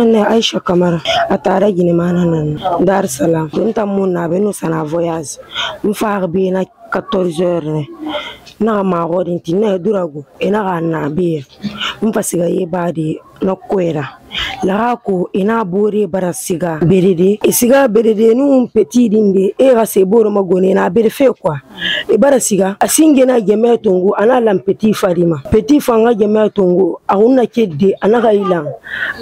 Nene Aisha Kamara atara gine mana nan Dar es Salaam nta munna be no sana voyage mfar bi na 14h na ma rodinti na durago ina na bi mfasiga yebadi no kwera la ko ina bore barasiga berede isiga berede nu petit dinde era se boro magone na berfe kwa e barasiga asinge na gemetongo ana lam petit farima petit fanga gemetongo auna kedde ana ilang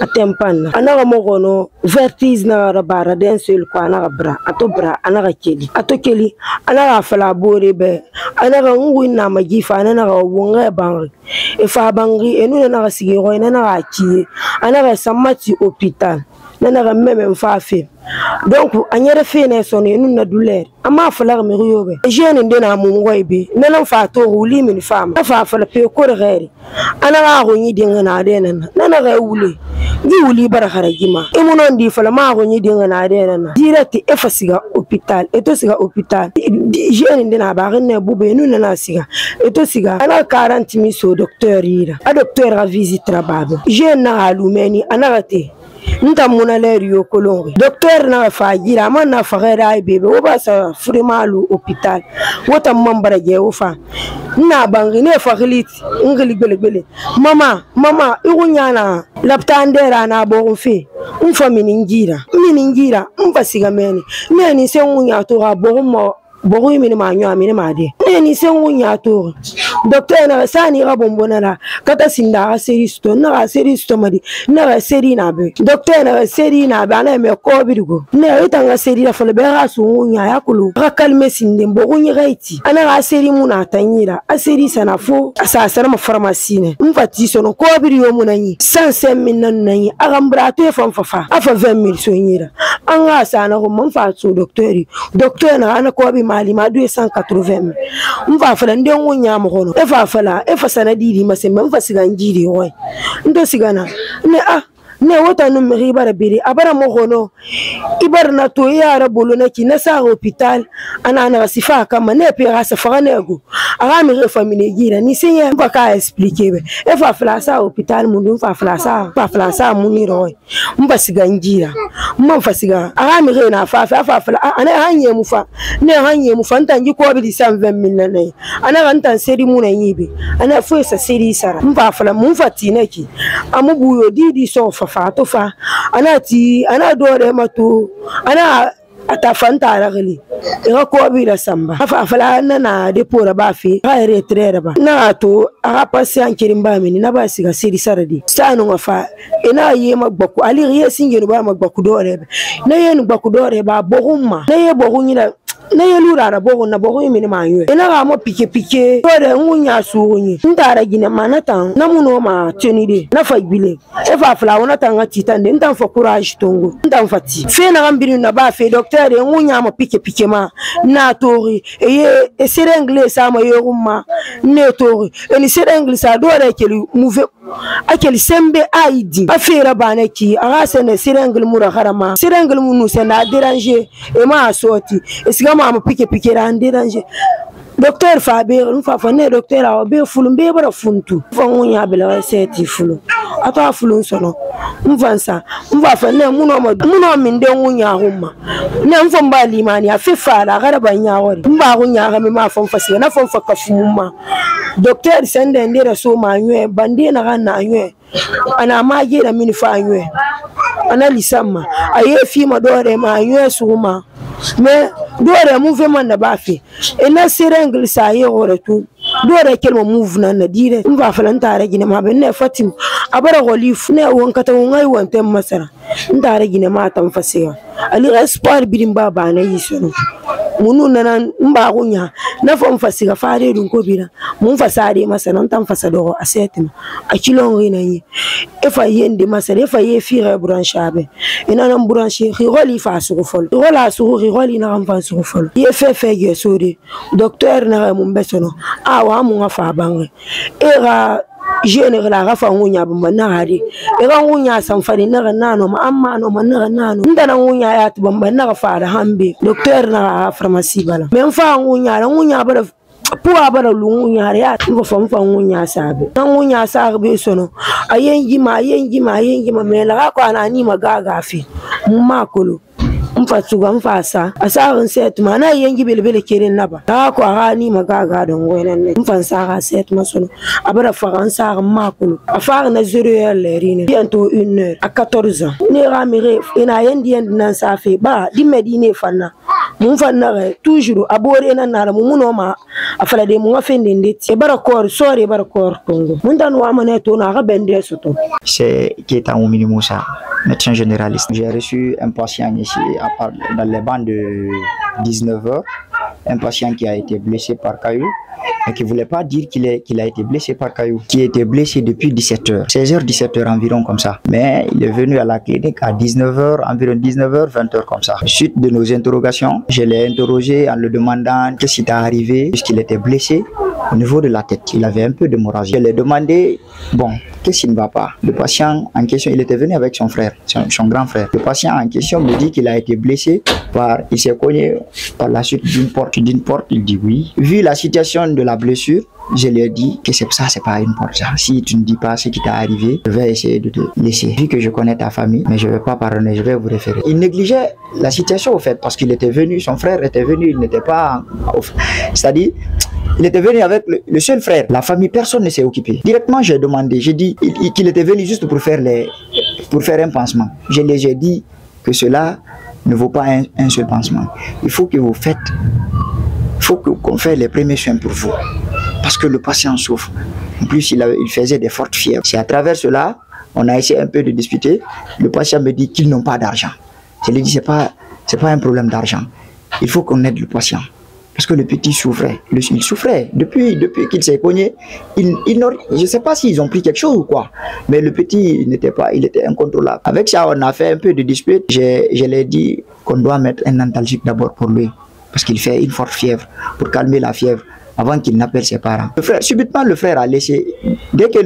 atempana ana mogono vertige na rabara den seul kwa ana bra atobra ana keli atokeli ana fala bore be ana ngui na magifa ana wonga bangi e fa bangi enu na sigiro ina na ki ana samati hôpital nana même fafe donc anyere fene sonne nous na douleur ama fala me yobe jeune ndena mu ngoybe nana fa to wuli min fama fa fa pe ko reere ana ga go nyi dinga na de nana ga wuli di wuli bara harajima e munon di fala ma go nyi dinga na de nana direct e fasiga hôpital e to siga hôpital jeune ndena ba ne bube nous nana siga e to siga ana 40 000 so docteur ira a docteur a visite rababo jeune na alumeni ana gate nta muna lerio kolongi docteur na fagira mana fagera ay bebe o ba sa frimalu hôpital wota mambara je o fa na bangi ne fagiliti ngili gbele mama igunyana laptandera na bo mfi umfa miningira mfasiga meni neni se ngunya to ga bo mo bogo yimini ma nyo amini ma de neni se ngunya to docteur na sani ga bombona la kata sinda ga seristo na ga seristo madi na ga seri na be docteur na seri na ba na me ko bidigo na itanga seri la fole be ga su ngunya yakulu ga kalme sinde bogo nyi gaiti ana ga seri muna tanyira a seri sana fo asasara ma pharmacie ne mfati sono ko bidigo munanyi 105 000 nanyi agambra to fam fafa afa 20 000 so nyira anga sana ko mfa so docteur na ana ko bi mali ma 280 mfa fala ndengo nyamo kono efa fala efa sana didi masembe mfa siga njiri hoy ndo sigana ne wota no meri bara bere abara mo hono ibar na to yara bolo na ki na sa hôpital ana sifa kama ne pe ga sa faganego aga mi famille gira ni senya mfa ka expliquer be efa fala sa hôpital mundu mfa fala sa muniro hoy mfa siga njira mfa siga aga mi na fa fala ana hanye mufa ntanji ko bi 120 000 na ana ganta seri muna yibe ana fo sa seri sara mfa fala mfa tineki amubuyo didi so fato fa ana dore mato ana atafanta ragali ira ko bi da samba afa fala na depora ba fi ha retraire ba na to aga passe an kirin ba mini na ba siga siri saradi sanu wafa ina yi magbaku ali riye singe ba magbaku dore na yen magbaku dore ba bohumma na ye bohunyira na yelura na bogo na bogo yimini manyo ina ga mo pike tore ngunya suunyi ndara gine manata na muno ma tenide na fagbile e fa fla wona tanga titande ndan fa courage tongo ndan fati fe na gambiri na ba fe docteur ngunya mo pike ma na tori e sere anglais sa ma yoruma ne tori ni sere anglais sa dore keli move akeli sembe aidi afera banaki aga sene sere anglais mura harama sere anglais munu sena déranger e ma soti e ma pike ra déranger docteur Faber fa ne docteur a be fulu be bara funtu fa ngunya bela seti fulu ata fulu sono mvansa fa ne muno min de ngunya humma ne mfa mba limani afifa la gara banya wori mba ngunya ga me ma fa fasiga na fa kafumma docteur sende ndera so ma nywe bande na ga na nywe ana maje na mini fa nywe ana lisama aye fi ma dore ma nywe suma mais dore mouvement na bafi ena serengl sa yore tu dore kelmo mouvement na dire mva falanta ragine ma benne fatim abara golif ne wonkata ngai wontem masara ndare gine ma tam fasiya ali espoir bidim baba na yisono munu nan mba gunya na fam fasiga faare dun ko bira mun fasare masana tam fasado asetima akilon rina yi e fa yende masare fa ye fire branchabe ina nan branche rigoli fa su fol rola su rigoli na ram fa su fol ye fe ye sori docteur na mun besono awa mun fa bangi era jeune la rafa ngunya bamba na hari era ngunya samfani na nano ma amma no man na nano ndana ngunya ya bamba na fa da hambe docteur na pharmacie bala men fa ngunya bara pour abara lungunya ya ngo famfa ngunya sabe ngunya sabe sono ayengi ma mela ko anani magaga fi makolo mfatsuga mfasa asaga set mana yengi belebele keren naba ko ani magaga don goynan mfansa ga set masono abara faransa makolo afar na 0 heure lerine bientôt 1 heure à 14 ans ne ramire ina yendi nan safe ba di medine fanna mun fanna toujours abore nan na mu no ma afala de mu afende ndeti bara kor sore bara kor tongo mun dan wa mané to na ga bende soto. C'est Keita Oumini Moussa, médecin généraliste. J'ai reçu un patient ici dans les bancs de 19h, un patient qui a été blessé par caillou et qui ne voulait pas dire qu'il a été blessé par caillou, qui était blessé depuis 17h, 16h, 17h environ comme ça. Mais il est venu à la clinique à 19h, environ 19h, 20h comme ça. Suite de nos interrogations, je l'ai interrogé en lui demandant qu'est-ce qui est arrivé puisqu'il était blessé au niveau de la tête. Il avait un peu d'hémorragie. Je lui ai demandé, bon, qu'est-ce qui ne va pas? Le patient en question, il était venu avec son frère, son grand frère. Le patient en question me dit qu'il a été blessé il s'est cogné par la suite d'une porte. Il dit oui. Vu la situation de la blessure, je lui ai dit que c'est pas une porte. Si tu ne dis pas ce qui t'est arrivé, je vais essayer de te laisser. Vu que je connais ta famille, mais je ne vais pas pardonner, je vais vous référer. Il négligeait la situation au fait, parce qu'il était venu, son frère était venu, il n'était pas... C'est-à-dire, il était venu avec le seul frère. La famille, personne ne s'est occupé. Directement, j'ai demandé, j'ai dit qu'il était venu juste pour faire un pansement. Je les ai dit que cela ne vaut pas un seul pansement. Il faut que vous faites, il faut qu'on fasse les premiers soins pour vous. Parce que le patient souffre. En plus, il faisait des fortes fièvres. C'est à travers cela, on a essayé un peu de discuter. Le patient me dit qu'ils n'ont pas d'argent. Je lui ai dit, c'est pas un problème d'argent. Il faut qu'on aide le patient. Parce que le petit souffrait. Il souffrait. Depuis qu'il s'est cogné, je ne sais pas s'ils ont pris quelque chose ou quoi. Mais le petit il était incontrôlable. Avec ça, on a fait un peu de dispute. Je lui ai dit qu'on doit mettre un antalgique d'abord pour lui. Parce qu'il fait une forte fièvre. Pour calmer la fièvre. Avant qu'il n'appelle ses parents. Subitement, le frère a laissé, dès que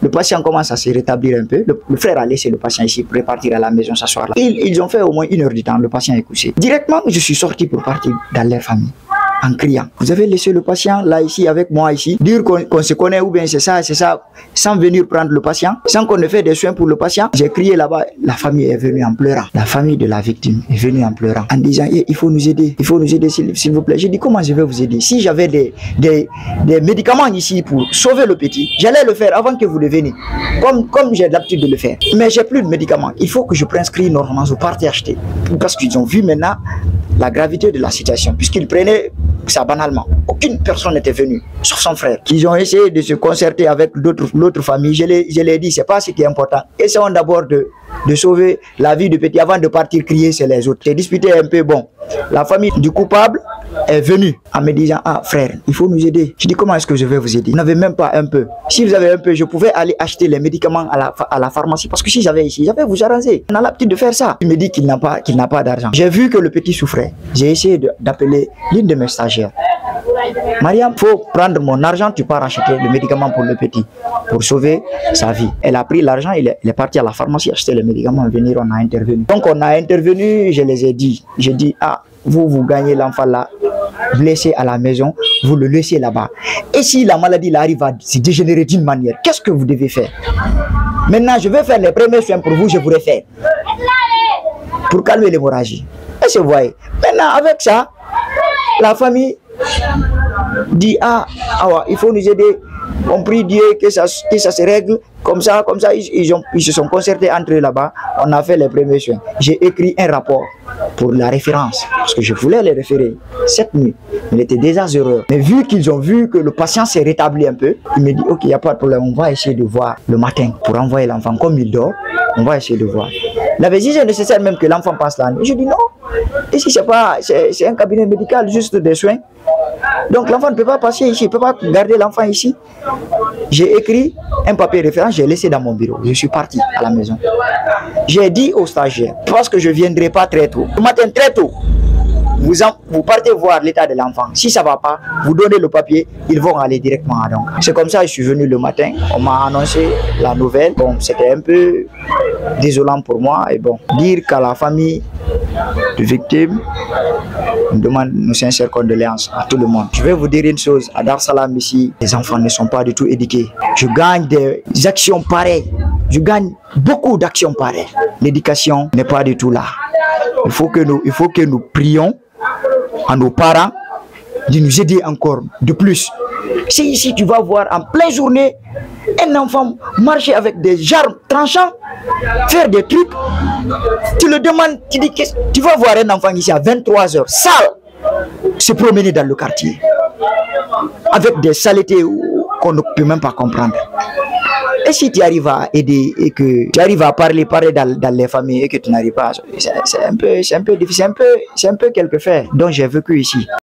le patient commence à se rétablir un peu, le frère a laissé le patient ici pour repartir à la maison s'asseoir là. Ils ont fait au moins 1 heure du temps, le patient est couché. Directement, je suis sorti pour partir dans leur famille. En criant, vous avez laissé le patient là ici avec moi ici, dire qu'on se connaît ou bien c'est ça, sans venir prendre le patient, sans qu'on ne fait des soins pour le patient. J'ai crié là-bas, la famille est venue en pleurant. La famille de la victime est venue en pleurant, en disant il faut nous aider s'il vous plaît. J'ai dit comment je vais vous aider? Si j'avais des médicaments ici pour sauver le petit, j'allais le faire avant que vous le veniez, comme j'ai l'habitude de le faire. Mais j'ai plus de médicaments, il faut que je prescris normalement, je parte acheter. Parce qu'ils ont vu maintenant la gravité de la situation, puisqu'ils prenaient ça banalement. Aucune personne n'était venue, sauf son frère. Ils ont essayé de se concerter avec l'autre famille. Je l'ai dit, c'est pas ce qui est important. Essayons d'abord de sauver la vie du petit avant de partir crier sur les autres. J'ai discuté un peu, bon. La famille du coupable est venue en me disant, ah frère, il faut nous aider. Je dis, comment est-ce que je vais vous aider? Vous n'avez même pas un peu. Si vous avez un peu, je pouvais aller acheter les médicaments à la pharmacie. Parce que si j'avais ici, j'avais vous arranger. On a l'habitude de faire ça. Il me dit qu'il n'a pas d'argent. J'ai vu que le petit souffrait. J'ai essayé d'appeler l'une de mes stagiaires. Mariam, il faut prendre mon argent, tu pars acheter le médicament pour le petit, pour sauver sa vie. Elle a pris l'argent, il est parti à la pharmacie acheter le médicament, venir, on a intervenu. Donc on a intervenu, je les ai dit, j'ai dit, ah, vous gagnez l'enfant là, blessé à la maison, vous le laissez là-bas. Et si la maladie là, arrive à se dégénérer d'une manière, qu'est-ce que vous devez faire? Maintenant, je vais faire les premiers soins pour vous, je vous refais. Pour calmer l'hémorragie. Et vous voyez, maintenant avec ça, la famille dit il faut nous aider. On prie Dieu que ça se règle comme ça. Ils se sont concertés entre eux là-bas. On a fait les premiers soins. J'ai écrit un rapport pour la référence parce que je voulais les référer cette nuit. Il était déjà 0h. Mais vu qu'ils ont vu que le patient s'est rétabli un peu, il me dit ok, il n'y a pas de problème. On va essayer de voir le matin pour envoyer l'enfant comme il dort. On va essayer de voir. Il avait dit c'est nécessaire même que l'enfant passe la nuit. Je dis non. Ici c'est un cabinet médical, juste des soins. Donc l'enfant ne peut pas passer ici, il ne peut pas garder l'enfant ici. J'ai écrit un papier référent, j'ai laissé dans mon bureau. Je suis parti à la maison. J'ai dit aux stagiaires, parce que je ne viendrai pas très tôt. Le matin très tôt, vous partez voir l'état de l'enfant. Si ça ne va pas, vous donnez le papier, ils vont aller directement à donc. C'est comme ça que je suis venu le matin. On m'a annoncé la nouvelle. Bon, c'était un peu désolant pour moi. Et bon, dire qu'à la famille, de victimes. On demande nos sincères condoléances à tout le monde. Je vais vous dire une chose, à Dar es Salaam ici, les enfants ne sont pas du tout éduqués. Je gagne des actions pareilles. Je gagne beaucoup d'actions pareilles. L'éducation n'est pas du tout là. Il faut que nous prions à nos parents de nous aider encore de plus. Si ici tu vas voir en pleine journée un enfant marcher avec des armes tranchants, faire des trucs, tu le demandes, tu dis que tu vas voir un enfant ici à 23 h, sale, se promener dans le quartier, avec des saletés qu'on ne peut même pas comprendre. Et si tu arrives à aider et que tu arrives à parler dans les familles et que tu n'arrives pas, c'est un peu difficile, c'est un peu quelque fait dont j'ai vécu ici.